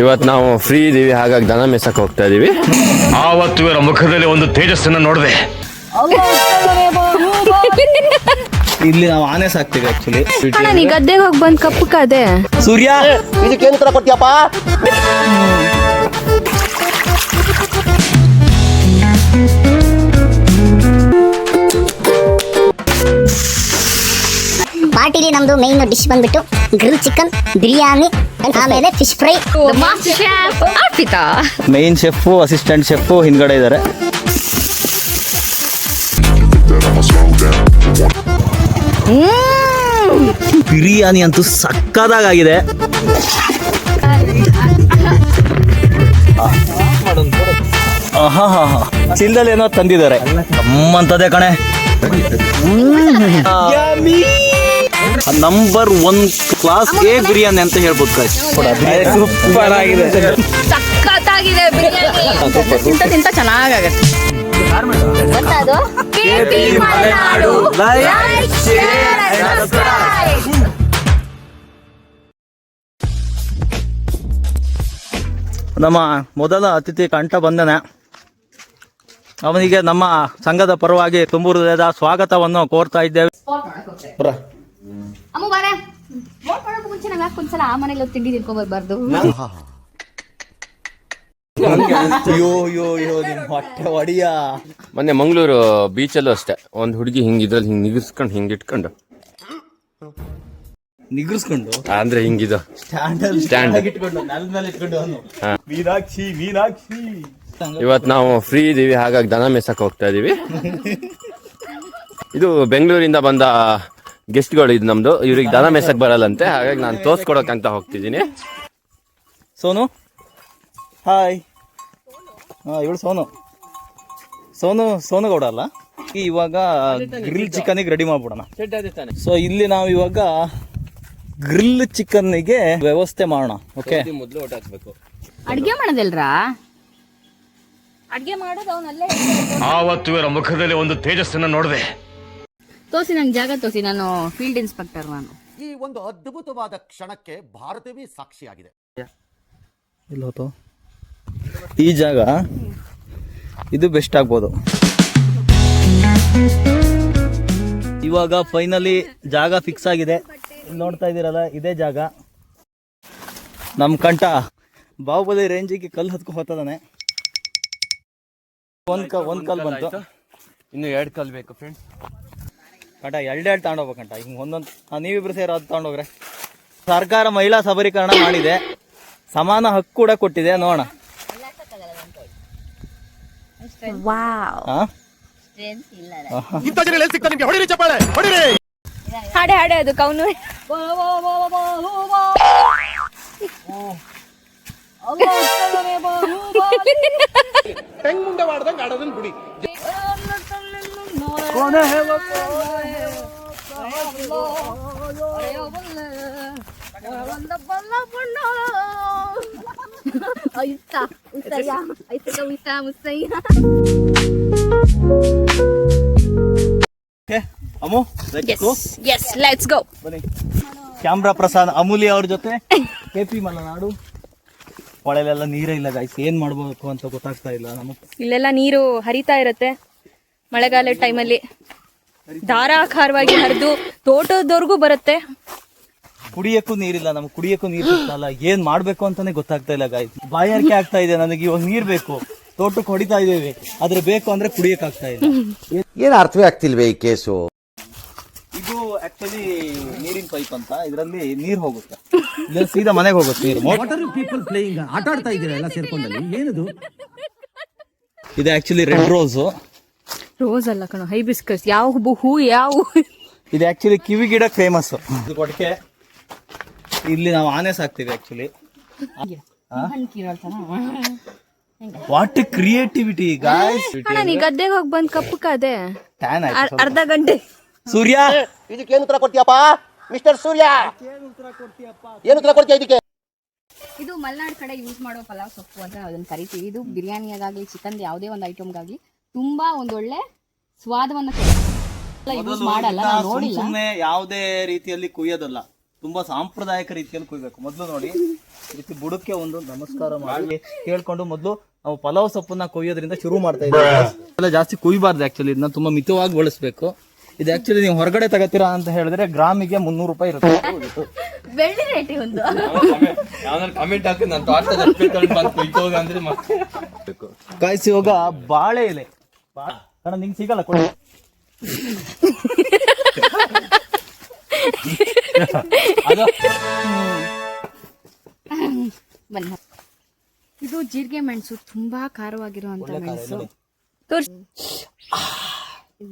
ಇವತ್ತು ನಾವು ಫ್ರೀ ಇದೀವಿ, ಹಾಗಾಗಿ ದನ ಮೇಸಕ್ಕೆ ಹೋಗ್ತಾ ಇದೀವಿ. ಆವತ್ತು ಇವರ ಮುಖದಲ್ಲಿ ಒಂದು ತೇಜಸ್ಸನ್ನು ನೋಡಿದೆ. ಇಲ್ಲಿ ನಾವು ಆನೆ ಸಾಕ್ತೀವಿ ಆಕ್ಚುಲಿ. ನೀ ಗದ್ದೆಗೆ ಹೋಗಿ ಬಂದ್ ಕಪ್ಪು ಕಾದೆ ಸೂರ್ಯ ಇದಕ್ಕೇನು ಉತ್ತರ ಕೊಡ್ತೀಯಪ್ಪ? ಪಾರ್ಟಿಲಿ ನಮ್ದು ಮೈನ್ ಡಿಶ್ ಬಂದ್ಬಿಟ್ಟು ಗ್ರಿಲ್ ಚಿಕನ್, ಬಿರಿಯಾನಿ, ಆಮೇಲೆ fish fry. Arpita main chef, assistant chef ಹಿಂದ್ಗಡೆ ಇದ್ದಾರೆ. ಬಿರಿಯಾನಿ ಅಂತೂ ಸಕ್ಕದಾಗಿದೆ. ಚಿಲ್ದಲ್ಲಿ ಏನೋ ತಂದಿದ್ದಾರೆ, ನಮ್ಮಂತದೇ ಕಣೆ. ನಂಬರ್ 1 ಕ್ಲಾಸ್ ಎ ಬಿರಿಯಾನಿ ಅಂತ ಹೇಳ್ಬೋದು. ಸೂಪರ್ ಆಗಿದೆ, ಸಖತ್ತಾಗಿದೆ ಬಿರಿಯಾನಿ. ತಿಂತ ಚೆನ್ನಾಗತ್ತೆ. ನಮ್ಮ ಮೊದಲ ಅತಿಥಿ ಕಂಠ ಬಂದನೆ. ಅವನಿಗೆ ನಮ್ಮ ಸಂಘದ ಪರವಾಗಿ ತುಂಬು ಹೃದಯದ ಸ್ವಾಗತವನ್ನು ಕೋರ್ತಾ ಇದ್ದೇವೆ. ಅಮ್ಮ ಬಾರೆ ಮುಂಚೆ ನಂಗೆ ಒಂದ್ಸಲ ಆ ಮನೇಲಿ ತಿಂಡಿ ತಿನ್ಕೊಂಡ್ಬರ್ಬಾರ್ದು. ಹೊಟ್ಟೆ ಹೊಡಿಯ. ಮೊನ್ನೆ ಮಂಗಳೂರು ಬೀಚಲ್ಲೂ ಅಷ್ಟೇ, ಒಂದು ಹುಡುಗಿ ಹಿಂಗ್ ಇದ್ರಲ್ಲಿ ಹಿಂಗ್ ನಿಗಿಸ್ಕೊಂಡು ಹಿಂಗ್ ಇಟ್ಕೊಂಡು ನಿಗ್ರಿಸ್ಕೊಂಡು ಅಂದ್ರೆ ಹಿಂಗಿದು ಸ್ಟ್ಯಾಂಡ್. ಮೀನಾಕ್ಷಿ ಮೀನಾಕ್ಷಿ. ಇವತ್ತು ನಾವು ಫ್ರೀ ಇದೀವಿ, ಹಾಗಾಗಿ ದನ ಮೇಸಕ್ಕೆ ಹೋಗ್ತಾ ಇದೀವಿ. ಇದು ಬೆಂಗಳೂರಿಂದ ಬಂದ ಗೆಸ್ಟ್ಗಳು, ಇದು ನಮ್ದು. ಇವ್ರಿಗೆ ದನ ಮೇಸಕ್ ಬರಲ್ಲಂತೆ, ಹಾಗಾಗಿ ನಾನು ತೋರ್ಸ್ಕೊಡೋಕಂತ ಹೋಗ್ತಿದ್ದೀನಿ. ಸೋನು ಹಾಯ್. ಇವಳು ಸೋನುಗೌಡ ಅಲ್ಲ. ಇವಾಗ ಗ್ರಿಲ್ ಚಿಕನ್ಗೆ ರೆಡಿ ಮಾಡ್ಬಿಡೋಣ. ಸೊ ಇಲ್ಲಿ ನಾವು ಇವಾಗ ಗ್ರಿಲ್ ಚಿಕನ್ಗೆ ವ್ಯವಸ್ಥೆ ಮಾಡೋಣ. ಓಕೆ, ಮೊದಲು ಊಟ ಹಾಕ್ಬೇಕು. ಅಡ್ಗೆ ಮಾಡೋದಲ್ರ, ಅಡ್ಗೆ ಮಾಡೋದು ಅವನಲ್ಲೇ. ಆವತ್ತು ಇವರ ಮುಖದಲ್ಲಿ ಒಂದು ತೇಜಸ್ಸನ್ನು ನೋಡಿದೆ. ತೋರಿಸಿ ನಂಗೆ ಜಾಗ ತೋರಿಸಿ, ನಾನು ಫೀಲ್ಡ್ ಇನ್ಸ್ಪೆಕ್ಟರ್. ನಾನು ಈ ಒಂದು ಅದ್ಭುತವಾದ ಕ್ಷಣಕ್ಕೆ ಭಾರತವೇ ಸಾಕ್ಷಿಯಾಗಿದೆ. ಇಲ್ಲ ಹೋತು ಈ ಜಾಗ, ಇದು ಬೆಸ್ಟ್ ಆಗ್ಬೋದು. ಇವಾಗ ಫೈನಲಿ ಜಾಗ ಫಿಕ್ಸ್ ಆಗಿದೆ. ನೋಡ್ತಾ ಇದ್ದೀರಲ್ಲ, ಇದೇ ಜಾಗ. ನಮ್ಮ ಕಂಠ ಬಾಹುಬಲಿ ರೇಂಜಿಗೆ ಕಲ್ಲು ಹತ್ಕೊಂಡು ಹೋಗ್ತದಾನೆ. ಒಂದ್ ಕಲ್ ಬಂತು, ಇನ್ನು 2 ಕಲ್ ಬೇಕು ಫ್ರೆಂಡ್ಸ್. ಕಂಠ ಎರಡೆರಡು ತಗೊಂಡೋಗ್ಬೇಕಂಟ. ಹಿಂಗೆ ಒಂದೊಂದು ನೀವಿಬ್ರು ಸೇರಿ ಅದು ತಗೊಂಡೋಗ್ರೆ. ಸರ್ಕಾರ ಮಹಿಳಾ ಸಬಲೀಕರಣ ಮಾಡಿದೆ, ಸಮಾನ ಹಕ್ಕು ಕೂಡ ಕೊಟ್ಟಿದೆ. ನೋಡೋಣ. ಹಾಡೆ ಹಾಡೆ ಅದು ಕೌನು. ಕ್ಯಾಮ್ರಾ ಪ್ರಸಾದ್ ಅಮೂಲ್ಯ ಅವ್ರ ಜೊತೆ KP ಮಲೆನಾಡು. ಹೊಳೆಲೆಲ್ಲ ನೀರೇ ಇಲ್ಲ ಗಾಯ್ಸ್, ಏನ್ ಮಾಡ್ಬೇಕು ಅಂತ ಗೊತ್ತಾಗ್ತಾ ಇಲ್ಲ ನಮಗೆ. ಇಲ್ಲೆಲ್ಲ ನೀರು ಹರಿತಾ ಇರತ್ತೆ ಮಳೆಗಾಲದ ಟೈಮಲ್ಲಿ, ಧಾರಾಕಾರವಾಗಿ ಹರಿದು ತೋಟದವರೆಗೂ ಬರುತ್ತೆ. ಕುಡಿಯಕ್ಕೂ ನೀರಿಲ್ಲ, ನಮ್ಗೆ ಕುಡಿಯಕ್ಕೂ ನೀರು ಸಿಗ್ತಲ್ಲ. ಏನ್ ಮಾಡ್ಬೇಕು ಅಂತಾನೆ ಗೊತ್ತಾಗ್ತಾ ಇಲ್ಲ ಗಾಯ್ಸ್. ಬಾಯಾರಿಕೆ ಆಗ್ತಾ ಇದೆ ನನಗೆ. ಇವಾಗ ನೀರ್ ಬೇಕು, ತೋಟಕ್ಕೆ ಹೊಡಿತಾ ಇದ್ದೇವೆ, ಆದ್ರೆ ಬೇಕು ಅಂದ್ರೆ ಕುಡಿಯಕ್ ಆಗ್ತಾ ಇಲ್ಲ. ಏನು ಅರ್ಥವೇ ಆಗ್ತಿಲ್ವೇ ಈ ಕೇಸು? ಇದು ಆಕ್ಚುಲಿ ನೀರಿನ ಪೈಪ್ ಅಂತ, ಇದರಲ್ಲಿ ನೀರ್ ಹೋಗುತ್ತೆ, ಸೀದಾ ಮನೆಗೆ ಹೋಗುತ್ತೆ ನೀರು. ಪೀಪಲ್ ಪ್ಲೇಯಿಂಗ್ ಆಟ ಆಡ್ತಾ ಇದ್ದೀರಾ ಎಲ್ಲ ಸೇರ್ಕೊಂಡಲ್ಲಿ, ಏನಿದು? ಇದು ಆಕ್ಚುಲಿ ರೆಡ್ ರೋಸ್ ಅಲ್ಲ ಕಣ, ಹೈಬಿಸ್ಕಸ್. ಯಾವ ಹೂ ಯಾವ ಇದು ಆಕ್ಚುಲಿ ಕಿವಿ ಗಿಡಕ್ಕೆ ಫೇಮಸ್. ಇದು ಕೊಡಕೆ. ಇಲ್ಲಿ ನಾವು ಆನೆ ಸಾಕ್ತೀವಿ ಆಕ್ಚುಲಿ. What creativity guys. ನೀ ಗದ್ದೆಗೆ ಹೋಗಿ ಬಂದ್ ಕಪ್ಪು ಕಾದೆ ಟ್ಯಾನ್ ಆಯ್ತು. ಅರ್ಧ ಗಂಟೆ. ಸೂರ್ಯ ಇದಕ್ಕೇನು ಉತ್ತರ ಕೊಡ್ತೀಯಪ್ಪ ಮಿಸ್ಟರ್ ಸೂರ್ಯ? ಏನು ಉತ್ತರ ಕೊಡ್ತೀಯ ಇದಕ್ಕೆ? ಇದು ಮಲೆನಾಡು ಕಡೆ ಯೂಸ್ ಮಾಡೋ ಪಲಾವ್ ಸೊಪ್ಪು ಅಂತ ಅದನ್ನ ಕರಿತೀವಿ. ಇದು ಬಿರಿಯಾನಿಯಾಗಲಿ ಚಿಕನ್ ಯಾವುದೇ ಒಂದು ಐಟಮ್ಗಾಗ್ಲಿ ತುಂಬಾ ಒಂದೊಳ್ಳೆ ಸ್ವಾದವನ್ನ ಯೂಸ್ ಮಾಡಲ್ಲ. ನಾವು ನೋಡಿಲ್ಲ, ಸುಮ್ಮನೆ ಯಾವುದೇ ರೀತಿಯಲ್ಲಿ ಕುಯ್ಯೋದಲ್ಲ. ತುಂಬಾ ಸಾಂಪ್ರದಾಯಿಕ ರೀತಿಯಲ್ಲಿ ಕುಯ್ಬೇಕು. ಮೊದಲು ನೋಡಿ ಈ ರೀತಿ ಬುಡಕ್ಕೆ ಒಂದು ನಮಸ್ಕಾರ ಮಾಡಿ ಕೇಳ್ಕೊಂಡು ಮೊದಲು ನಾವು ಪಲಾವ್ ಸೊಪ್ಪನ್ನ ಕೊಯ್ಯೋದ್ರಿಂದ ಶುರು ಮಾಡ್ತಾ ಇದ್ದೀವಿ. ಎಲ್ಲ ಜಾಸ್ತಿ ಕುಯ್ಬಾರ್ದು ಆಕ್ಚುಲಿ, ಇದನ್ನ ತುಂಬಾ ಮಿತವಾಗಿ ಬಳಸಬೇಕು. ಇದು ಆಕ್ಚುಲಿ ನೀವು ಹೊರಗಡೆ ತಗೋತೀರಾ ಅಂತ ಹೇಳಿದ್ರೆ ಗ್ರಾಮಿಗೆ 300 ರೂಪಾಯಿ ಇರುತ್ತೆ. ಬೆಳ್ಳಿ ರೇಟಿ ಒಂದು ಕಮೆಂಟ್ ಹಾಕಿ ನಾನು ತೋಟ ಅಂದ್ರೆ ಕಾಯಿಸಿ ಹೋಗ ಬಾಳೆ ಎಲೆ ಕಣ ನಿಂಗೆ ಸಿಗಲ್ಲ ಕೊಡಿ. ಬನ್ನಿ. ಇದು ಜೀರಿಗೆ ಮೆಣಸು, ತುಂಬಾ ಖಾರವಾಗಿರುವಂತ ಮೆಣಸು. ಇದು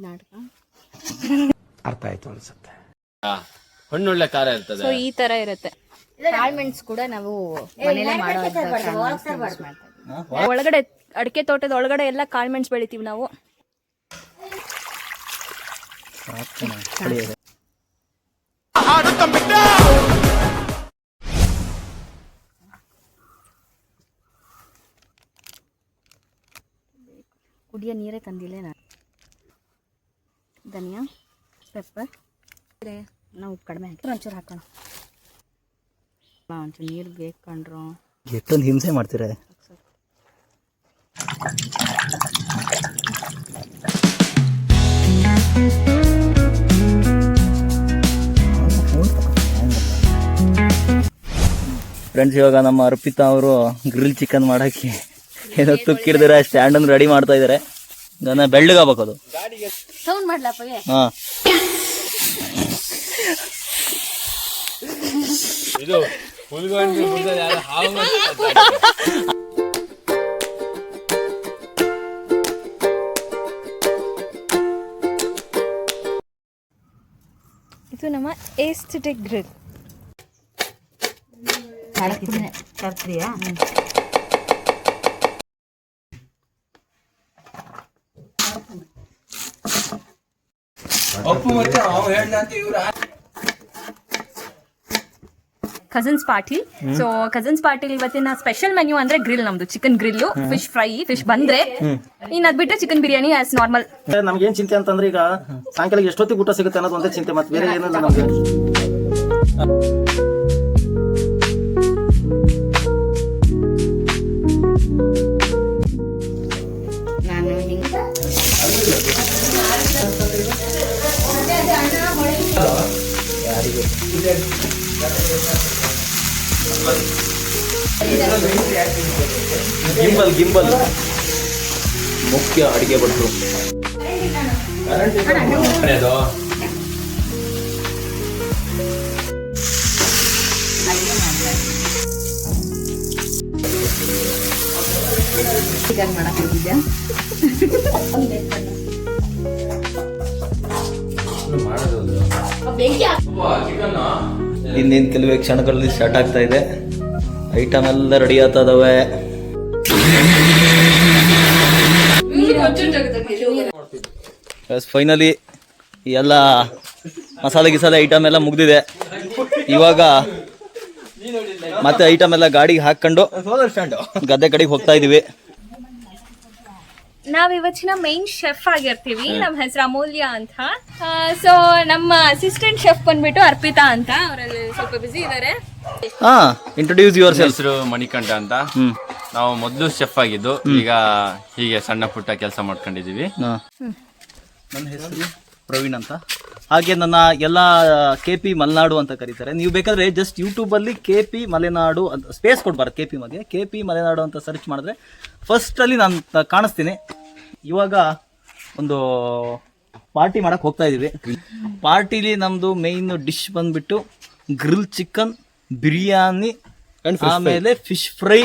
ನಾಟಕ ಅರ್ಥ ಆಯ್ತು ಅನ್ಸುತ್ತೆ. ಹಣ್ಣೊಳ್ಳೆ ಖಾರ ಇರ್ತದೆ. ಸೊ ಈ ತರ ಇರುತ್ತೆ. ಕಾಳು ಮೆಣಸು ಕೂಡ ನಾವು ಮನೇಲೆ ಮಾಡೋ ಒಳಗಡೆ ಅಡಿಕೆ ತೋಟದ ಒಳಗಡೆ ಎಲ್ಲ ಕಾಳು ಮೆಣಸು ಬೆಳಿತೀವಿ ನಾವು. ಕುಡಿಯೋ ನೀರೇ ತಂದಿಲ್ಲ ನಾನು. ಧನಿಯಾ, ಪೆಪ್ಪರ್, ನಾವು ಉಪ್ಪು ಕಡಿಮೆ ಹಾಕಿ ಒಂಚೂರು ಹಾಕೋಣ. ಒಂಚೂರು ನೀರು ಬೇಕು ಕಂಡ್ರು. ಎಷ್ಟೊಂದು ಹಿಂಸೆ ಮಾಡ್ತೀರಾ. ಫ್ರೆಂಡ್ಸ್, ಇವಾಗ ನಮ್ಮ ಅರ್ಪಿತಾ ಅವರು ಗ್ರಿಲ್ ಚಿಕನ್ ಮಾಡಕ್ಕೆ ಏನೋ ತುಕ್ಕಿಡ್ದಿರ ಸ್ಟ್ಯಾಂಡ್ ಅನ್ನು ರೆಡಿ ಮಾಡ್ತಾ ಇದಾರೆ. ನನ್ನ ಬೆಳ್ಳಗಾಗಬೇಕು ಅದು. ಸೌಂಡ್ ಮಾಡ್ಲಪ್ಪಗೆ. ಹಾ, ಇದು ಇದು ನಮ್ಮ ಏಸ್ಥೆಟಿಕ್ ಗ್ರಿಲ್. ಕಜನ್ಸ್ ಪಾರ್ಟಿ. ಸೊ ಕಜನ್ಸ್ ಪಾರ್ಟಿಲಿ ಇವತ್ತಿನ ಸ್ಪೆಷಲ್ ಮೆನ್ಯೂ ಅಂದ್ರೆ ಗ್ರಿಲ್, ನಮ್ದು chicken grill, fish fry, fish ಬಂದ್ರೆ ಇನ್ ಅದ್ ಬಿಟ್ರೆ ಚಿಕನ್ ಬಿರಿಯಾನಿ ಆಸ್ ನಾರ್ಮಲ್. ನಮ್ಗೇನ್ ಚಿಂತೆ ಅಂತಂದ್ರೆ ಈಗ ಸಾಯಂಕಾಲ ಎಷ್ಟೊತ್ತಿಗೆ ಊಟ ಸಿಗುತ್ತೆ ಅನ್ನೋದು ಒಂದೇ ಚಿಂತೆ, ಮತ್ತೆ ಬೇರೆ ಏನಿಲ್ಲ ನಮ್ಗೆ. ನಾನು ಗಿಂಬಲ್ ಮುಖ್ಯ ಅಡಿಗೆ ಭಟ್ರು. ಚಿಕನ್ ಮಾಡಕ್ ಹೋಗಿದ್ದೆ. ಇನ್ನೇನು ಕೆಲವೇ ಕ್ಷಣಗಳಲ್ಲಿ ಸ್ಟಾರ್ಟ್ ಆಗ್ತಾ ಇದೆ. ಐಟಮ್ ಎಲ್ಲ ರೆಡಿ ಆಗ್ತಾ ಇದಾವೆ. ಫೈನಲಿ ಎಲ್ಲ ಮಸಾಲೆ ಗಿಸಾಲೆ ಐಟಮ್ ಎಲ್ಲ ಮುಗ್ದಿದೆ. ಇವಾಗ ಮತ್ತೆ ಐಟಮ್ ಎಲ್ಲ ಗಾಡಿಗೆ ಹಾಕೊಂಡು ಗದ್ದೆ ಕಡೆಗೆ ಹೋಗ್ತಾ ಇದೀವಿ. ನಾವ್ ಇವತ್ತಿನ ಮೈನ್ ಶೆಫ್ ಆಗಿರ್ತೀವಿ. ನಮ್ಮ ಹೆಸರು ಅಮೂಲ್ಯ ಅಂತ. ಸೊ ನಮ್ಮ ಅಸಿಸ್ಟೆಂಟ್ ಶೆಫ್ ಬಂದ್ಬಿಟ್ಟು ಅರ್ಪಿತಾ ಅಂತ. ಅವರಲ್ಲಿ ಸ್ವಲ್ಪ ಬಿಸಿ ಇದ್ದಾರೆ. ಹಾ, ಇಂಟ್ರೊಡ್ಯೂಸ್ ಯುವರ್ ಸೆಲ್ಫ್. ಹೆಸರು ಮಣಿಕಂಠ ಅಂತ. ನಾವು ಮೊದಲು ಶೆಫ್ ಆಗಿದ್ದು, ಈಗ ಹೀಗೆ ಸಣ್ಣ ಪುಟ್ಟ ಕೆಲಸ ಮಾಡ್ಕೊಂಡಿದೀವಿ. ನನ್ನ ಹೆಸರು ಪ್ರವೀಣ್ ಅಂತ. ಹಾಗೆ ನನ್ನ ಎಲ್ಲ KP ಮಲೆನಾಡು ಅಂತ ಕರೀತಾರೆ. ನೀವು ಬೇಕಾದ್ರೆ ಜಸ್ಟ್ ಯೂಟ್ಯೂಬಲ್ಲಿ KP ಮಲೆನಾಡು ಅಂತ ಸ್ಪೇಸ್ ಕೊಡ್ಬಾರ್ದು. KP ಮಧ್ಯೆ KP ಮಲೆನಾಡು ಅಂತ ಸರ್ಚ್ ಮಾಡಿದ್ರೆ ಫಸ್ಟಲ್ಲಿ ನಾನು ಕಾಣಿಸ್ತೀನಿ. ಇವಾಗ ಒಂದು ಪಾರ್ಟಿ ಮಾಡಕ್ಕೆ ಹೋಗ್ತಾ ಇದ್ದೀವಿ. ಪಾರ್ಟಿಲಿ ನಮ್ಮದು ಮೇಯ್ನ್ ಡಿಶ್ ಬಂದ್ಬಿಟ್ಟು ಗ್ರಿಲ್ ಚಿಕನ್, ಬಿರಿಯಾನಿ, ಆಮೇಲೆ fish fry.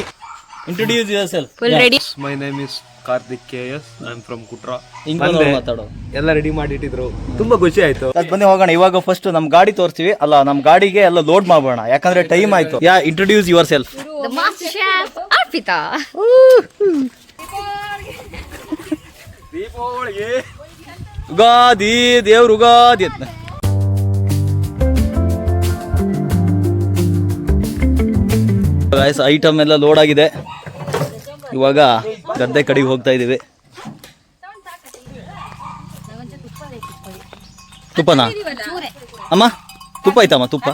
Introduce yourself. My name is Karthik KS. I am from Kutra. ಮಾತಾಡೋ ಎಲ್ಲ ರೆಡಿ ಮಾಡಿಟ್ಟಿದ್ರು, ತುಂಬಾ ಖುಷಿ ಆಯ್ತು. ಬನ್ನಿ ಹೋಗೋಣ. ಇವಾಗ ಫಸ್ಟ್ ನಮ್ ಗಾಡಿ ತೋರಿಸ್ತೀವಿ. ಅಲ್ಲ, ನಮ್ ಗಾಡಿಗೆ ಎಲ್ಲ ಲೋಡ್ ಮಾಡೋಣ, ಯಾಕಂದ್ರೆ ಟೈಮ್ ಆಯ್ತು. Introduce your self. Arpita. Ugadi ದೇವ್ರ ಯುಗಾದಿ ಅಂತ. ಐಟಮ್ ಎಲ್ಲ ಲೋಡ್ ಆಗಿದೆ. ಇವಾಗ ಗದ್ದೆ ಕಡೆಗೆ ಹೋಗ್ತಾ ಇದೀವಿ. ತುಪ್ಪನಾ ಅಮ್ಮ? ತುಪ್ಪ ಐತಮ್ಮ? ತುಪ್ಪ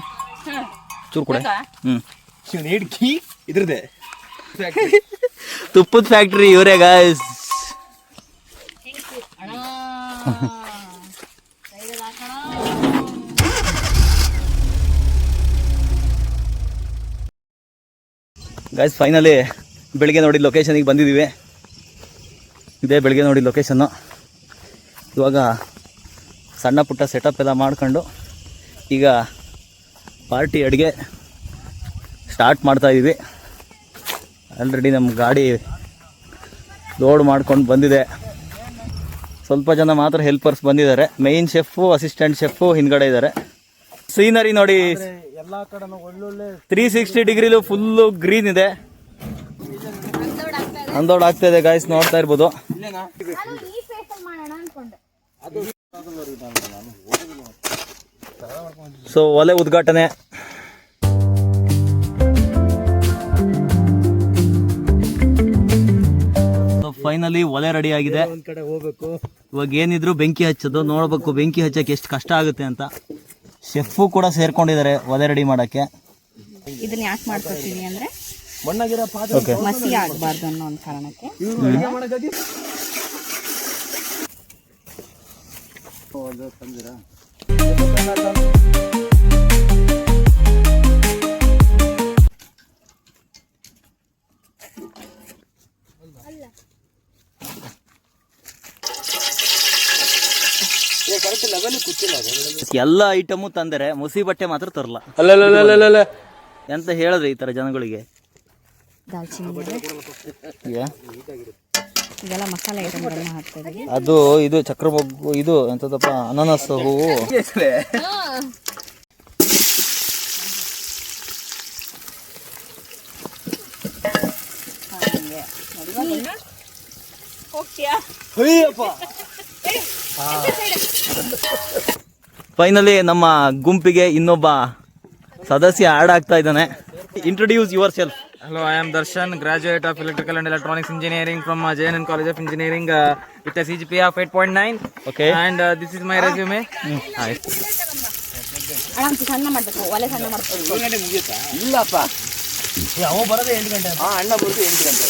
ಚೂರು ಕೊಡೆ. ಹಿಡ್ಕಿ ಇದ್ರದೆ ತುಪ್ಪದ ಫ್ಯಾಕ್ಟ್ರಿ ಇವರೇ ಗಾಯ್ಸ್. ಗಾಯ್ಸ್ ಫೈನಲಿ ಬೆಳಿಗ್ಗೆ ನೋಡಿ ಲೊಕೇಶನಿಗೆ ಬಂದಿದ್ದೀವಿ. ಇದೇ ಬೆಳಿಗ್ಗೆ ನೋಡಿ ಲೊಕೇಶನ್ನು. ಇವಾಗ ಸಣ್ಣ ಪುಟ್ಟ ಸೆಟಪ್ ಎಲ್ಲ ಮಾಡ್ಕೊಂಡು ಈಗ ಪಾರ್ಟಿ ಅಡುಗೆ ಸ್ಟಾರ್ಟ್ ಮಾಡ್ತಾಯಿದ್ದೀವಿ. ಆಲ್ರೆಡಿ ನಮ್ಮ ಗಾಡಿ ಲೋಡ್ ಮಾಡ್ಕೊಂಡು ಬಂದಿದೆ. ಸ್ವಲ್ಪ ಜನ ಮಾತ್ರ ಹೆಲ್ಪರ್ಸ್ ಬಂದಿದ್ದಾರೆ. ಮೇಯ್ನ್ ಶೆಫು, ಅಸಿಸ್ಟೆಂಟ್ ಶೆಫು ಹಿಂದ್ಗಡೆ ಇದ್ದಾರೆ. ಸೀನರಿ ನೋಡಿ, 360 ಡಿಗ್ರಿಲು ಫುಲ್ಲು ಗ್ರೀನ್ ಇದೆ. ಅಂದೋಡ್ ಆಗ್ತಾ ಇದೆ ಗಾಯ್ಸ್, ನೋಡ್ತಾ ಇರ್ಬೋದು. ಸೊ ಒಲೆ ಉದ್ಘಾಟನೆ. ಫೈನಲಿ ಒಲೆ ರೆಡಿ ಆಗಿದೆ. ಇವಾಗ ಏನಿದ್ರು ಬೆಂಕಿ ಹಚ್ಚೋದು ನೋಡ್ಬೇಕು, ಬೆಂಕಿ ಹಚ್ಚಕ್ಕೆ ಎಷ್ಟು ಕಷ್ಟ ಆಗುತ್ತೆ ಅಂತ. ಶೆಫು ಕೂಡ ಸೇರ್ಕೊಂಡಿದ್ದಾರೆ ಒಲೆ ರೆಡಿ ಮಾಡಕ್ಕೆ. ಇದನ್ನ ಯಾಕೆ ಮಾಡ್ಕೊತೀವಿ ಅಂದ್ರೆ ಮಸಿ ಆಗಬಾರ್ದು ಅನ್ನೋ ಒಂದು ಕಾರಣಕ್ಕೆ. ಎಲ್ಲ ಐಟಮು ತಂದರೆ ಮುಸಿ ಬಟ್ಟೆ ಮಾತ್ರ ತರಲ್ಲ ಎಂತ ಹೇಳಿದ್ರೆ ಈ ತರ ಜನಗಳಿಗೆ. ದಾಲ್ಚಿನ್ನಿ ಇದೆಲ್ಲ ಮಸಾಲೆ ಐಟಮ್ಗಳನ್ನ ಹಾಕ್ತಾ ಇದೀವಿ. ಅದು ಇದು ಚಕ್ರ ಮೊಗ್ಗು, ಇದು ಎಂತದಪ್ಪ, ಅನಾನಸ್ ಹೂವು. ಫೈನಲಿ ನಮ್ಮ ಗುಂಪಿಗೆ ಇನ್ನೊಬ್ಬ ಸದಸ್ಯ ಆಡ್ ಆಗ್ತಾ ಇದ್ದಾನೆ. Introduce your self. Hello, I am Darshan, graduate of Electrical and Electronics Engineering from JNN College of Engineering with a CGPA of 8.9. Okay. And this is my resume. ಸಣ್ಣ ಮಾಡಬೇಕು, ಒಲೆ ಸಣ್ಣ ಮಾಡ್ಬೇಕು. ಇಲ್ಲಪ್ಪ, ಅವ ಬರೋದೇ 8 ಗಂಟೆ. ಅಣ್ಣ ಬರೋದು 8 ಗಂಟೆ.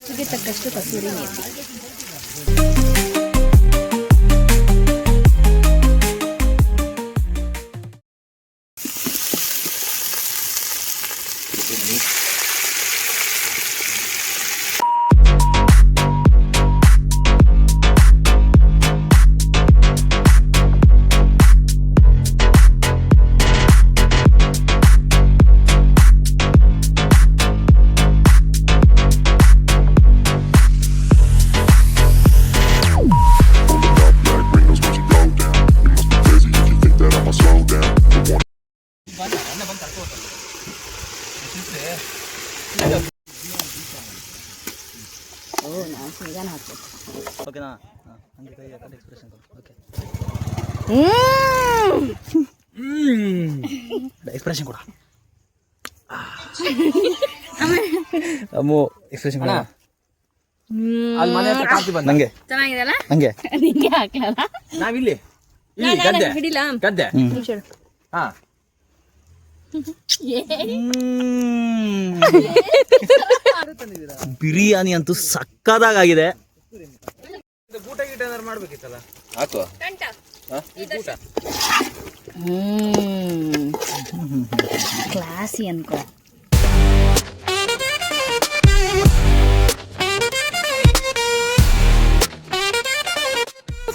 ರುಚಿಗೆ ತಕ್ಕಷ್ಟು ಕಸೂರಿ ಮೇಥಿ. ಓಕೆನಾ? ಹಂಗೆ ಕೈ ಹಾಕೊಂಡು ಎಕ್ಸ್ಪ್ರೆಷನ್ ಕೊಡು. ಓಕೆ, ಎಕ್ಸ್ಪ್ರೆಷನ್ ಕೊಡ. ಅಮ್ಮು ಎಕ್ಸ್ಪ್ರೆಷನ್ ಕೊಡ. ಅಲ್ಲಿ ಮನೆ ಹತ್ರ ಕಾಫಿ ಬಂದ. ನಂಗೆ ಚೆನ್ನಾಗಿದೆಲ್ಲ? ಹಂಗೆ ನಿಂಗೆ ಹಾಕ್ಲಲ್ಲ? ನಾವಿಲ್ಲಿ ಗದ್ದೆ ಹಿಡಿಲ ಗದ್ದೆ. ಹಾ, ಬಿರಿಯಾನಿ ಅಂತೂ ಸಕ್ಕದಾಗಿದೆ. ಊಟ ಗೀಟ ಏನಾರು ಮಾಡ್ಬೇಕಿತ್ತಲ್ಲ. ಹಾಕು. ಕ್ಲಾಸಿ ಅನ್ಕೋ.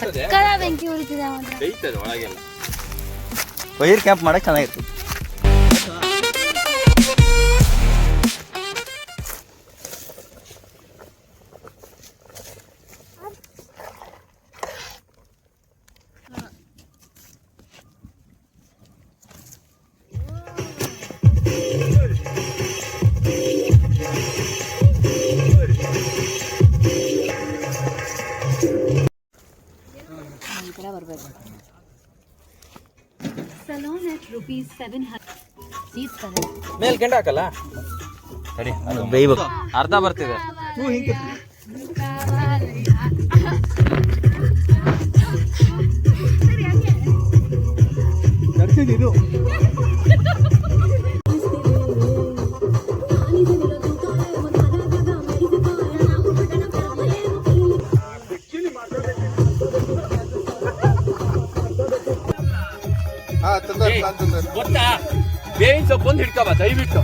ಸಕ್ಕದ ಬೆಂಕಿ ಉಳಿತಿದೆ ಒಳಗೆಲ್ಲ. ಫೈರ್ ಕ್ಯಾಂಪ್ ಮಾಡಕ್ ಚೆನ್ನಾಗಿರ್ತದೆ. ಮೇಲ್ ಕೆಂಡ ಹಾಕಲ್ಲ. ಬೇಯ್ಬೇಕು. ಅರ್ಧ ಬರ್ತಿದೆ. ಗೊತ್ತಾ ಬೇವಿನ ಸೊಪ್ಪು ಒಂದು ಹಿಡ್ಕೊಬ ದಯವಿಟ್ಟು.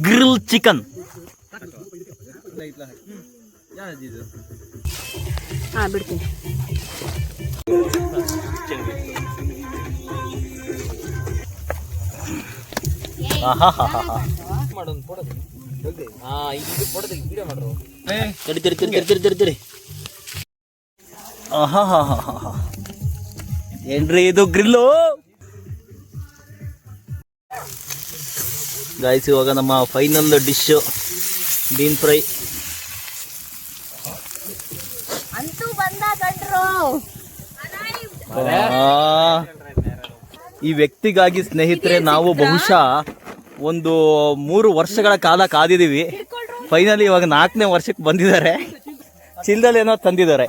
Grill chicken. ಬಿಡ್ತೀನಿ. ತಿರಿ ಏನ್ರಿ ಇದು ಗ್ರಿಲ್ಲು ಗಾಯ್ಸ್. ಇವಾಗ ನಮ್ಮ ಫೈನಲ್ ಡಿಶ್ ಬೀನ್ ಫ್ರೈ. ಅಂತೂ ಬಂದ ಕಂಡ್ರು. ಈ ವ್ಯಕ್ತಿಗಾಗಿ ಸ್ನೇಹಿತರೆ ನಾವು ಬಹುಶಃ ಒಂದು 3 ವರ್ಷಗಳ ಕಾಲ ಕಾದಿದ್ದೀವಿ. ಫೈನಲಿ ಇವಾಗ 4ನೇ ವರ್ಷಕ್ಕೆ ಬಂದಿದ್ದಾರೆ. ಚಿಲ್ದಲ್ಲಿ ಏನೋ ತಂದಿದ್ದಾರೆ.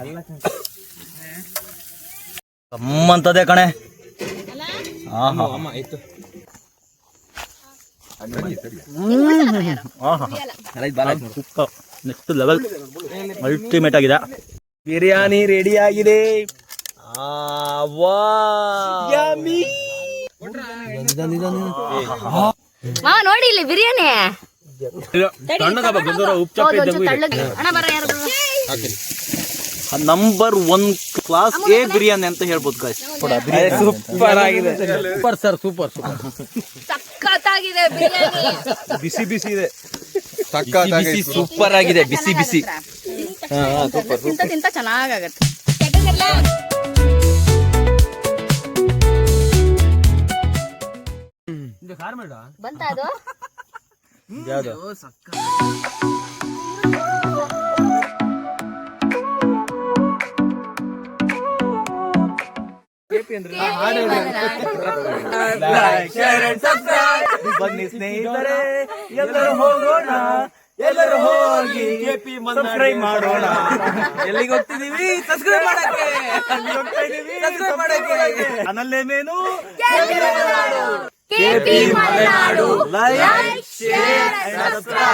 ಅಂತದೇ ಕಣೆ. ನೆಕ್ಸ್ಟ್ ಲೆವೆಲ್ ಅಲ್ಟಿಮೇಟ್ ಆಗಿದೆ. ಬಿರಿಯಾನಿ ರೆಡಿ ಆಗಿದೆ. ನೋಡಿ ಇಲ್ಲಿ biryani. Number 1 class A biryani ಅಂತ ಹೇಳ್ಬೋದು ಗಾಯ್ಸ್. ಸೂಪರ್ ಆಗಿದೆ. ಸೂಪರ್ ಸರ್, ಸೂಪರ್ ಸಖತ್ತಾಗಿದೆ ಬಿರಿಯಾನಿ. ಬಿಸಿ ಬಿಸಿ ಇದೆ, ಸೂಪರ್ ಆಗಿದೆ, ಬಿಸಿ ಬಿಸಿ. ತಿಂತ ಚೆನ್ನಾಗತ್ತೆ. ಬಂತ ಅದು ಬನ್ನಿ ಸ್ನೇಹಿತರೆ, ಎಲ್ಲರೂ ಹೋಗೋಣ, ಎಲ್ಲರೂ ಹೋಗಿ ಸಬ್ಸ್ಕ್ರೈಬ್ ಮಾಡೋಣ. ಎಲ್ಲಿಗೆ ಹೋಗ್ತಿದೀವಿ? ಸಬ್ಸ್ಕ್ರೈಬ್ ಮಾಡಕ್ಕೆ. ಅನಲ್ಲೇ ಮೇನು KP Malenadu. Like, share, subscribe.